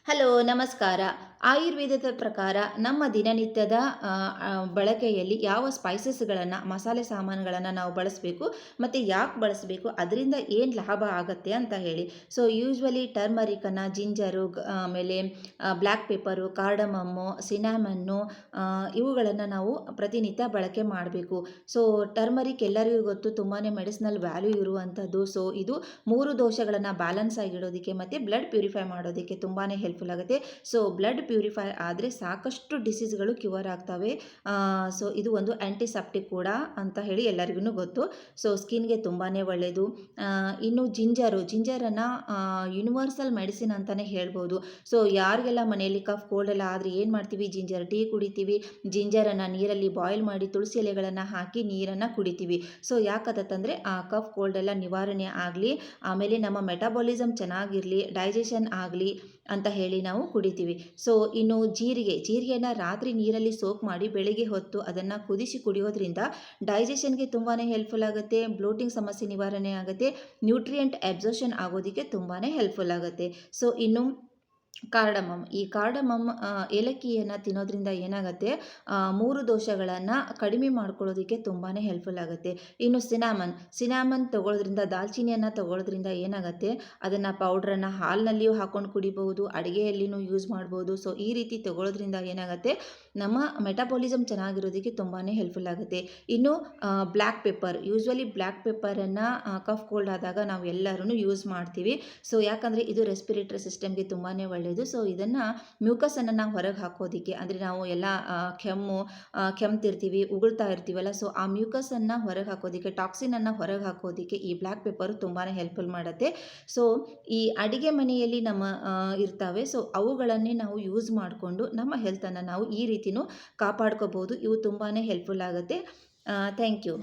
Hello, ನಮಸ್ಕಾರ. ಆಯುರ್ವೇದದ ಪ್ರಕಾರ ನಮ್ಮ ದಿನನಿತ್ಯದ ಆ, ಬಳಕೆಯಲ್ಲಿ ಯಾವ ಸ್ಪೈಸಸ್ಗಳನ್ನು, ಮಸಾಲೆ ಸಾಮಾನುಗಳನ್ನು ನಾವು ಬಳಸಬೇಕು ಮತ್ತು ಯಾಕೆ ಬಳಸಬೇಕು, ಅದರಿಂದ ಏನು ಲಾಭ ಆಗತ್ತೆ ಅಂತ ಹೇಳಿ. ಸೊ ಯೂಶ್ವಲಿ ಟರ್ಮರಿಕನ್ನು, ಜಿಂಜರು, ಆಮೇಲೆ ಬ್ಲ್ಯಾಕ್ ಪೆಪ್ಪರು, ಕಾರ್ಡಮಮ್ಮು, ಸಿನಾಮನ್ನು, ಇವುಗಳನ್ನು ನಾವು ಪ್ರತಿನಿತ್ಯ ಬಳಕೆ ಮಾಡಬೇಕು. ಸೊ ಟರ್ಮರಿಕ್ ಎಲ್ಲರಿಗೂ ಗೊತ್ತು, ತುಂಬಾ ಮೆಡಿಸಿನಲ್ ವ್ಯಾಲ್ಯೂ ಇರುವಂಥದ್ದು. ಸೊ ಇದು ಮೂರು ದೋಷಗಳನ್ನು ಬ್ಯಾಲೆನ್ಸ್ ಆಗಿಡೋದಕ್ಕೆ ಮತ್ತು ಬ್ಲಡ್ ಪ್ಯೂರಿಫೈ ಮಾಡೋದಕ್ಕೆ ತುಂಬಾ ಹೆಲ್ಪ್ಫುಲ್ ಆಗುತ್ತೆ. ಸೊ ಬ್ಲಡ್ ಪ್ಯೂರಿಫೈ ಆದರೆ ಸಾಕಷ್ಟು ಡಿಸೀಸ್ಗಳು ಕ್ಯೂರ್ ಆಗ್ತವೆ. ಸೊ ಇದು ಒಂದು ಆ್ಯಂಟಿಸೆಪ್ಟಿಕ್ ಕೂಡ ಅಂತ ಹೇಳಿ ಎಲ್ಲರಿಗೂ ಗೊತ್ತು. ಸೊ ಸ್ಕಿನ್ಗೆ ತುಂಬಾ ಒಳ್ಳೆಯದು. ಇನ್ನು ಜಿಂಜರನ್ನು ಯೂನಿವರ್ಸಲ್ ಮೆಡಿಸಿನ್ ಅಂತಲೇ ಹೇಳ್ಬೋದು. ಸೊ ಯಾರಿಗೆಲ್ಲ ಮನೆಯಲ್ಲಿ ಕಫ್ ಕೋಲ್ಡ್ ಎಲ್ಲ ಆದರೆ ಏನು ಮಾಡ್ತೀವಿ, ಜಿಂಜರ್ ಟೀ ಕುಡಿತೀವಿ. ಜಿಂಜರನ್ನು ನೀರಲ್ಲಿ ಬಾಯ್ಲ್ ಮಾಡಿ ತುಳಸಿ ಎಲೆಗಳನ್ನು ಹಾಕಿ ನೀರನ್ನು ಕುಡಿತೀವಿ. ಸೊ ಯಾಕಂತಂದರೆ ಆ ಕಫ್ ಕೋಲ್ಡ್ ಎಲ್ಲ ನಿವಾರಣೆ ಆಗಲಿ, ಆಮೇಲೆ ನಮ್ಮ ಮೆಟಾಬಾಲಿಸಮ್ ಚೆನ್ನಾಗಿರಲಿ, ಡೈಜೆಷನ್ ಆಗಲಿ ಅಂತ ಹೇಳಿ ನಾವು ಕುಡಿತೀವಿ. ಸೊ ಇನ್ನು ಜೀರಿಗೆಯನ್ನು ರಾತ್ರಿ ನೀರಲ್ಲಿ ಸೋಕ್ ಮಾಡಿ ಬೆಳಿಗ್ಗೆ ಹೊತ್ತು ಅದನ್ನು ಕುದಿಸಿ ಕುಡಿಯೋದ್ರಿಂದ ಡೈಜೆಷನ್ಗೆ ತುಂಬಾ ಹೆಲ್ಪ್ಫುಲ್ ಆಗುತ್ತೆ, ಬ್ಲೋಟಿಂಗ್ ಸಮಸ್ಯೆ ನಿವಾರಣೆ ಆಗುತ್ತೆ, ನ್ಯೂಟ್ರಿಯೆಂಟ್ ಅಬ್ಸರ್ಷನ್ ಆಗೋದಕ್ಕೆ ತುಂಬಾ ಹೆಲ್ಪ್ಫುಲ್ ಆಗುತ್ತೆ. ಸೊ ಇನ್ನು ಈ ಕಾರ್ಡಮಮ್ ಏಲಕ್ಕಿಯನ್ನು ತಿನ್ನೋದ್ರಿಂದ ಏನಾಗುತ್ತೆ, ಮೂರು ದೋಷಗಳನ್ನು ಕಡಿಮೆ ಮಾಡ್ಕೊಳ್ಳೋದಕ್ಕೆ ತುಂಬಾ ಹೆಲ್ಪ್ಫುಲ್ ಆಗುತ್ತೆ. ಇನ್ನು ಸಿನಾಮನ್ ತಗೊಳ್ಳೋದ್ರಿಂದ, ದಾಲ್ಚಿನ್ನಿಯನ್ನು ತಗೊಳ್ಳೋದ್ರಿಂದ ಏನಾಗುತ್ತೆ, ಅದನ್ನು ಪೌಡ್ರನ್ನು ಹಾಲಿನಲ್ಲಿಯೂ ಹಾಕ್ಕೊಂಡು ಕುಡಿಬಹುದು, ಅಡುಗೆಯಲ್ಲಿನೂ ಯೂಸ್ ಮಾಡ್ಬೋದು. ಸೊ ಈ ರೀತಿ ತಗೊಳ್ಳೋದ್ರಿಂದ ಏನಾಗುತ್ತೆ, ನಮ್ಮ ಮೆಟಾಬಾಲಿಸಮ್ ಚೆನ್ನಾಗಿರೋದಕ್ಕೆ ತುಂಬಾ ಹೆಲ್ಪ್ಫುಲ್ ಆಗುತ್ತೆ. ಇನ್ನು ಯೂಶ್ವಲಿ ಬ್ಲ್ಯಾಕ್ ಪೆಪ್ಪರನ್ನು ಕಫ್ ಕೋಲ್ಡ್ ಆದಾಗ ನಾವು ಎಲ್ಲರೂ ಯೂಸ್ ಮಾಡ್ತೀವಿ. ಸೊ ಯಾಕಂದರೆ ಇದು ರೆಸ್ಪಿರೇಟರಿ ಸಿಸ್ಟಮ್ಗೆ ತುಂಬಾ ಒಳ್ಳೆಯದು. ಸೊ ಇದನ್ನು ಮ್ಯೂಕಸನ್ನು ನಾವು ಹೊರಗೆ ಹಾಕೋದಕ್ಕೆ, ಅಂದರೆ ನಾವು ಎಲ್ಲ ಕೆಮ್ತಿರ್ತೀವಿ, ಉಗುಳ್ತಾ ಇರ್ತೀವಲ್ಲ, ಸೊ ಆ ಮ್ಯೂಕಸನ್ನು ಹೊರಗೆ ಹಾಕೋದಕ್ಕೆ, ಟಾಕ್ಸಿನನ್ನು ಹೊರಗೆ ಹಾಕೋದಕ್ಕೆ ಈ ಬ್ಲ್ಯಾಕ್ ಪೆಪ್ಪರು ತುಂಬಾ ಹೆಲ್ಪ್ಫುಲ್ ಮಾಡುತ್ತೆ. ಸೊ ಈ ಅಡಿಗೆ ಮನೆಯಲ್ಲಿ ನಮ್ಮ ಇರ್ತವೆ. ಸೊ ಅವುಗಳನ್ನೇ ನಾವು ಯೂಸ್ ಮಾಡಿಕೊಂಡು ನಮ್ಮ ಹೆಲ್ತನ್ನು ನಾವು ಈ ರೀತಿಯೂ ಕಾಪಾಡ್ಕೋಬೋದು. ಇವು ತುಂಬಾ ಹೆಲ್ಪ್ಫುಲ್ ಆಗುತ್ತೆ. Thank you.